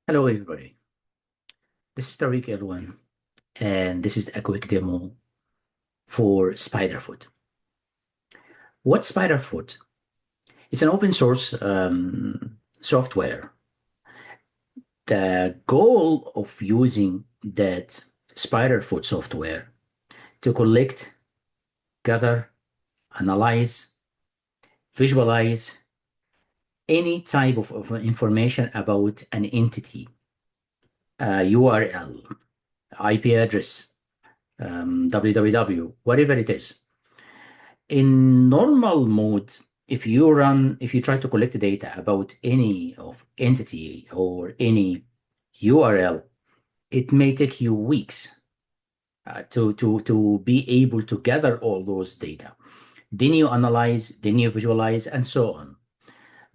Hello, everybody. This is Tariq Elwan, and this is a quick demo for SpiderFoot. What's SpiderFoot? It's an open source software. The goal of using that SpiderFoot software to collect, gather, analyze, visualize any type of information about an entity, URL, IP address, www, whatever it is. In normal mode, if you try to collect data about any of entity or any URL, it may take you weeks to be able to gather all those data. Then you analyze, then you visualize, and so on.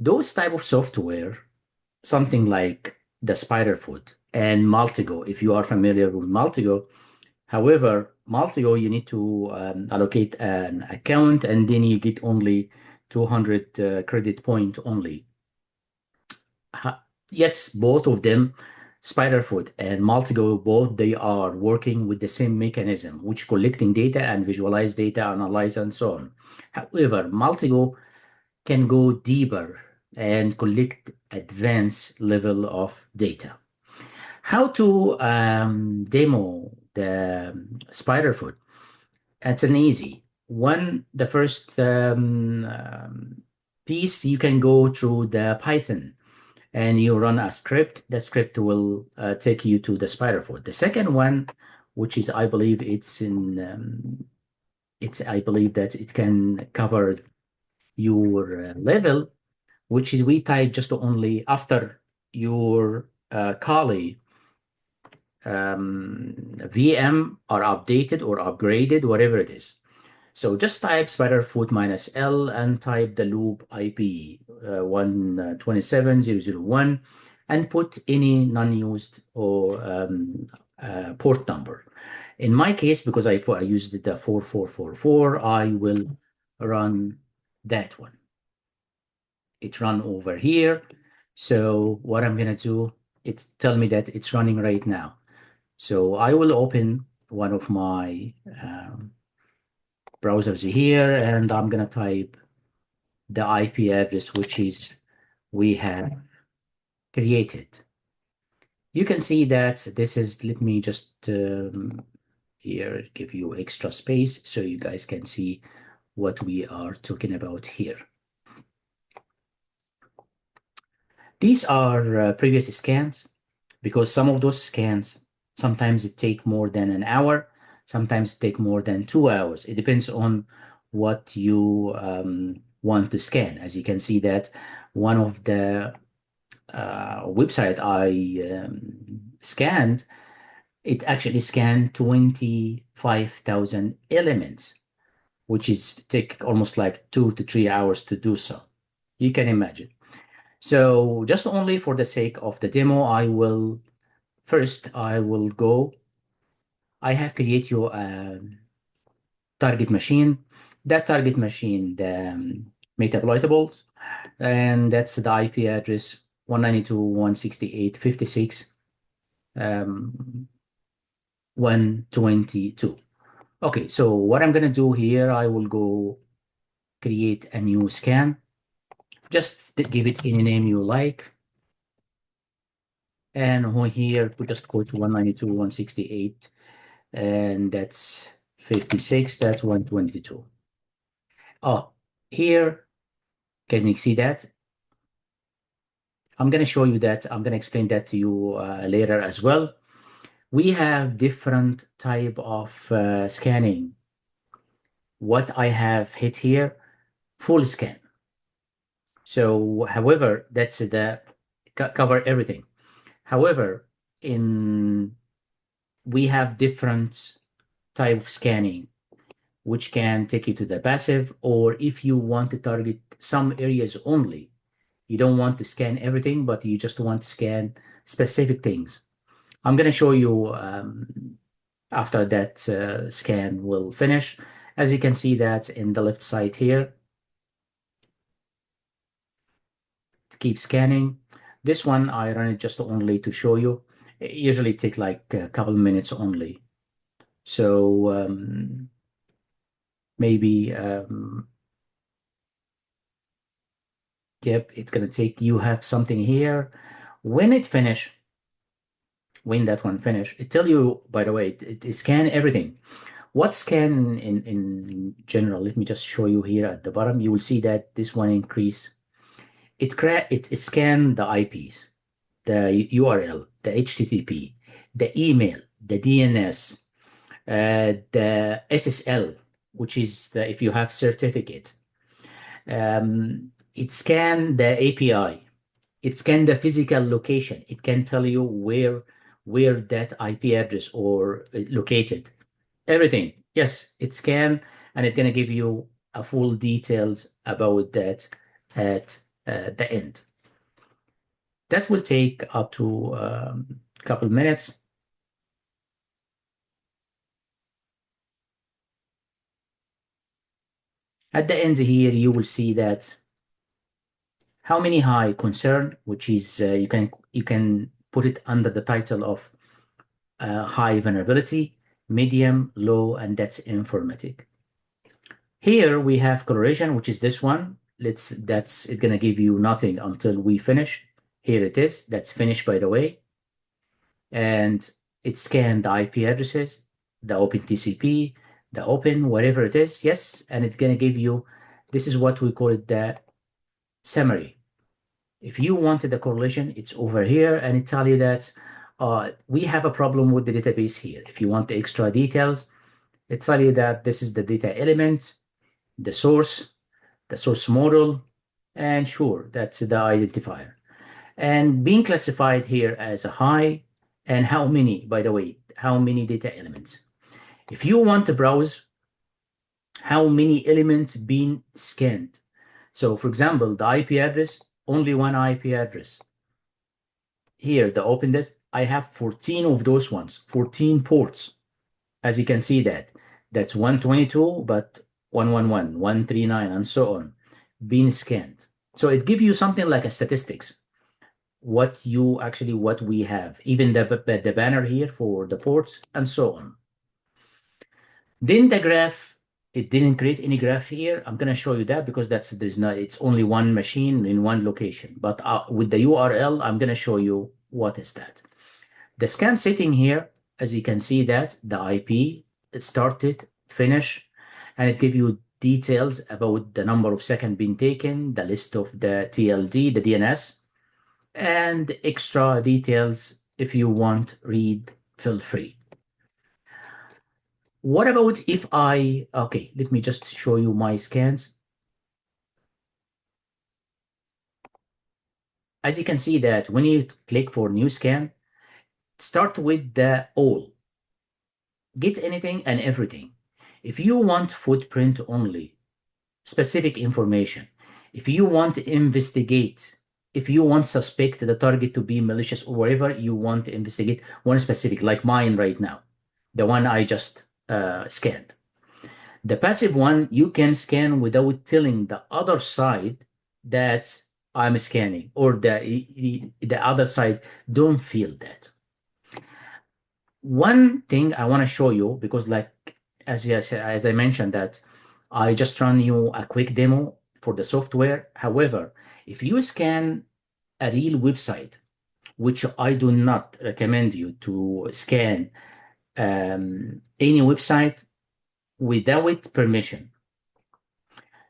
Those type of software, something like the SpiderFoot and Multigo, if you are familiar with Multigo. However, Multigo, you need to allocate an account and then you get only 200 credit point only. Yes, both of them, SpiderFoot and Multigo, both they are working with the same mechanism, which collecting data and visualize data, analyze, and so on. However, Multigo can go deeper and collect advanced level of data. How to demo the SpiderFoot? It's an easy one. The first piece, you can go through the Python and you run a script. The script will take you to the SpiderFoot. The second one, which is I believe I believe that it can cover your level, which is we type just only after your Kali VM are updated or upgraded, whatever it is. So just type SpiderFoot -L and type the loop IP 127.0.0.1 and put any non-used or port number. In my case, because I used the 4444, I will run that one. It run over here. So what I'm gonna do, it's tell me that it's running right now. So I will open one of my browsers here, and I'm gonna type the IP address which is we have created. You can see that this is, let me just here give you extra space so you guys can see what we are talking about here. These are previous scans, because some of those scans, sometimes it take more than an hour, sometimes take more than 2 hours. It depends on what you want to scan. As you can see that one of the website I scanned, it actually scanned 25,000 elements, which is take almost like 2 to 3 hours to do so. You can imagine. So just only for the sake of the demo, I will go, I have created your target machine. That target machine, the metabloitables, and that's the IP address 192.168.56 122. Okay, so what I'm gonna do here, I will go create a new scan. Just give it any name you like. And here we just go to 192.168, and that's 56, that's 122. Oh, here, can you see that? I'm going to show you that. I'm going to explain that to you later as well. We have different type of scanning. What I have hit here, full scan. So, however, that's the cover everything. However, we have different type of scanning, which can take you to the passive, or if you want to target some areas only, you don't want to scan everything, but you just want to scan specific things. I'm going to show you after that scan will finish. As you can see that in the left side here, keep scanning. This one, I run it just only to show you. It usually take like a couple minutes only. So maybe, yep, it's gonna take, you have something here. When it finish, when that one finish, it tell you, by the way, it scan everything. What scan in general? Let me just show you here at the bottom. You will see that this one increase. It scan the IPs, the URL, the HTTP, the email, the DNS, the SSL, which is if you have certificate. It scan the API. It scan the physical location. It can tell you where that IP address or located. Everything. Yes, it scan and it's gonna give you a full details about that at the end. That will take up to a couple minutes. At the end here, you will see that how many high concern, which is you can put it under the title of high vulnerability, medium, low, and that's informatic. Here we have correlation, which is this one. That's it gonna give you nothing until we finish. Here it is. That's finished, by the way. And it scanned the IP addresses, the open TCP, the open, whatever it is. Yes, and it's gonna give you, this is what we call it the summary. If you wanted the correlation, it's over here, and it tell you that we have a problem with the database here. If you want the extra details, it tell you that this is the data element, the source model, and sure, that's the identifier. And being classified here as a high, and how many, by the way, how many data elements. If you want to browse how many elements being scanned. So for example, the IP address, only one IP address. Here, the open disk, I have 14 of those ones, 14 ports. As you can see that's 122, but 111, 139, and so on, being scanned. So it gives you something like a statistics, what we have, even the banner here for the ports and so on. Then the graph, it didn't create any graph here. I'm gonna show you that because it's only one machine in one location. But with the URL, I'm gonna show you what is that. The scan setting here, as you can see that the IP, it started, finish, and it gives you details about the number of seconds being taken, the list of the TLD, the DNS, and extra details. If you want, read, feel free. What about if okay, let me just show you my scans. As you can see that when you click for new scan, start with the all. Get anything and everything. If you want footprint only, specific information, if you want to investigate, if you want suspect the target to be malicious or whatever, you want to investigate one specific, like mine right now, the one I just scanned. The passive one, you can scan without telling the other side that I'm scanning, or the other side don't feel that. One thing I want to show you, because like as I mentioned that I just run you a quick demo for the software. However, if you scan a real website, which I do not recommend you to scan any website without permission.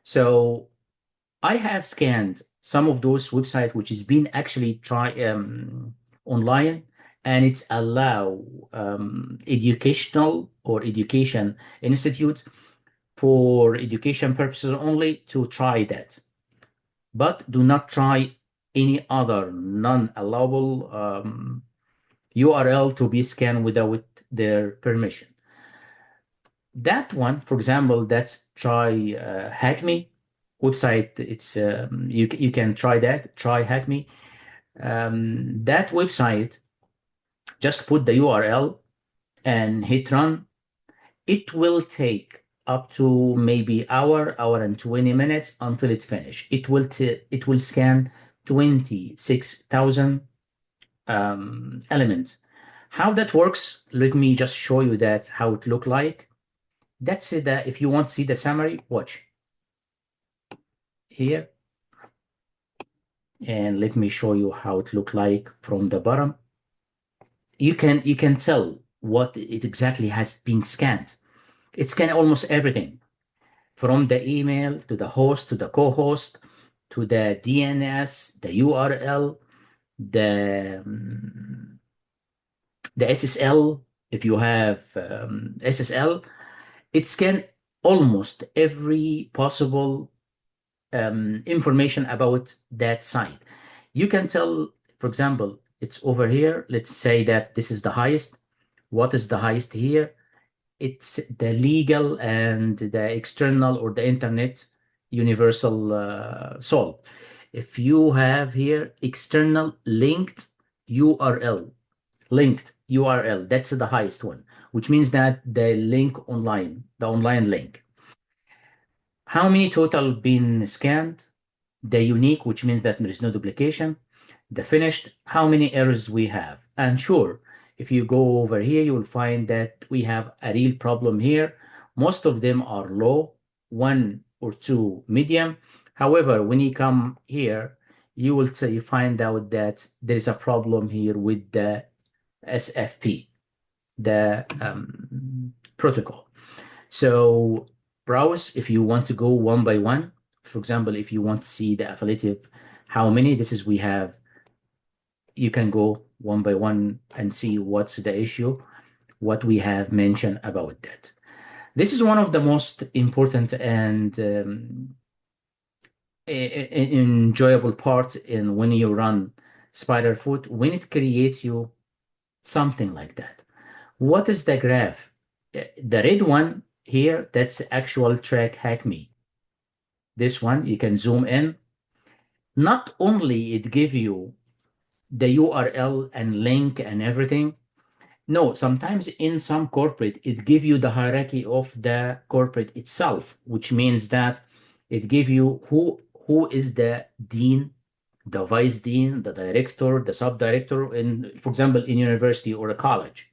So I have scanned some of those websites which has been actually online, and it's allow educational or education institutes for education purposes only to try that, but do not try any other non-allowable URL to be scanned without their permission. That one, for example, that's try Hack Me website. It's you can try that. Try Hack Me. That website, just put the URL and hit run. It will take up to maybe hour and 20 minutes until it's finished. It will scan 26,000 elements. How that works, let me just show you that how it look like. That's it. If you want to see the summary, watch here, and let me show you how it look like from the bottom. You can tell what it exactly has been scanned. It scanned almost everything, from the email to the host to the co-host to the DNS, the URL, the SSL. If you have SSL, it scanned almost every possible information about that site. You can tell, for example, it's over here. Let's say that this is the highest. What is the highest here? It's the legal and the external or the internet universal solve. If you have here external linked URL, that's the highest one, which means that the link online, the online link. How many total been scanned? The unique, which means that there is no duplication. The finished, how many errors we have. And sure, if you go over here, you will find that we have a real problem here. Most of them are low, one or two medium. However, when you come here, you will find out that there is a problem here with the SFP, the protocol. So browse if you want to go one by one. For example, if you want to see the affiliative, how many, this is we have, you can go one by one and see what's the issue, what we have mentioned about that. This is one of the most important and enjoyable parts in when you run SpiderFoot, when it creates you something like that. What is the graph? The red one here, that's actual track hack me. This one, you can zoom in. Not only it give you the URL and link and everything. No, sometimes in some corporate, it give you the hierarchy of the corporate itself, which means that it give you who is the dean, the vice dean, the director, the sub-director in, for example, in university or a college.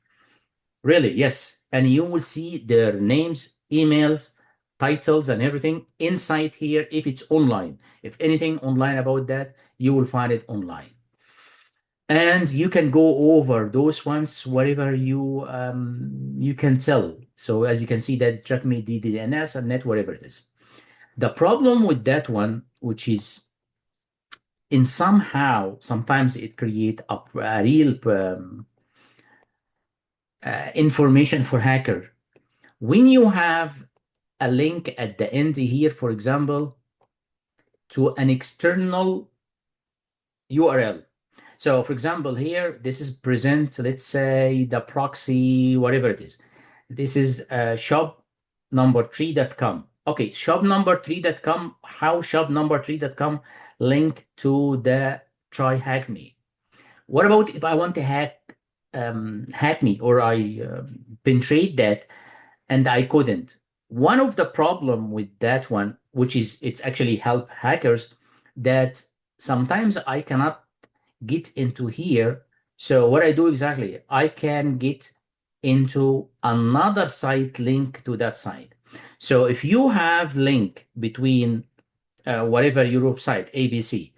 Really, yes. And you will see their names, emails, titles, and everything inside here if it's online. If anything online about that, you will find it online. And you can go over those ones wherever you can tell. So as you can see that track me DDNS and net, whatever it is. The problem with that one, which is in somehow, sometimes it create a real information for hacker. When you have a link at the end here, for example, to an external URL. So for example, here, this is present, let's say the proxy, whatever it is. This is shop number3.com. Okay, shop number3.com, how shop number3.com link to the try hack me. What about if I want to hack me, or I penetrate that and I couldn't? One of the problem with that one, which is it's actually help hackers, that sometimes I cannot get into here. So what I do exactly, I can get into another site link to that site. So if you have link between whatever your site, ABC,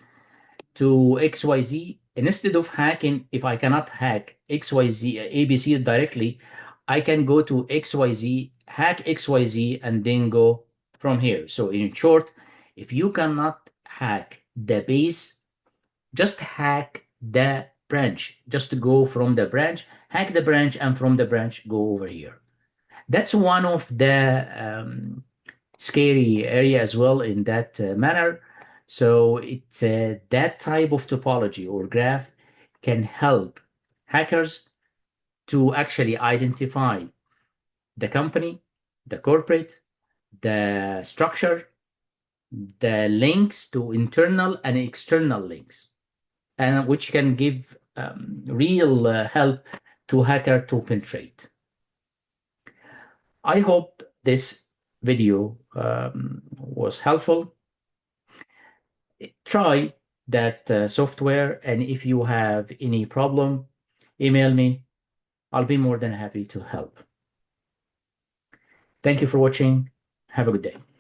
to XYZ, instead of hacking, if I cannot hack XYZ, ABC directly, I can go to XYZ, hack XYZ, and then go from here. So in short, if you cannot hack the base, just hack the branch. Just to go from the branch, hack the branch, and from the branch, go over here. That's one of the scary area as well in that manner. So it's that type of topology or graph can help hackers to actually identify the company, the corporate, the structure, the links to internal and external links, and which can give real help to hacker to penetrate. I hope this video was helpful. Try that software. And if you have any problem, email me. I'll be more than happy to help. Thank you for watching. Have a good day.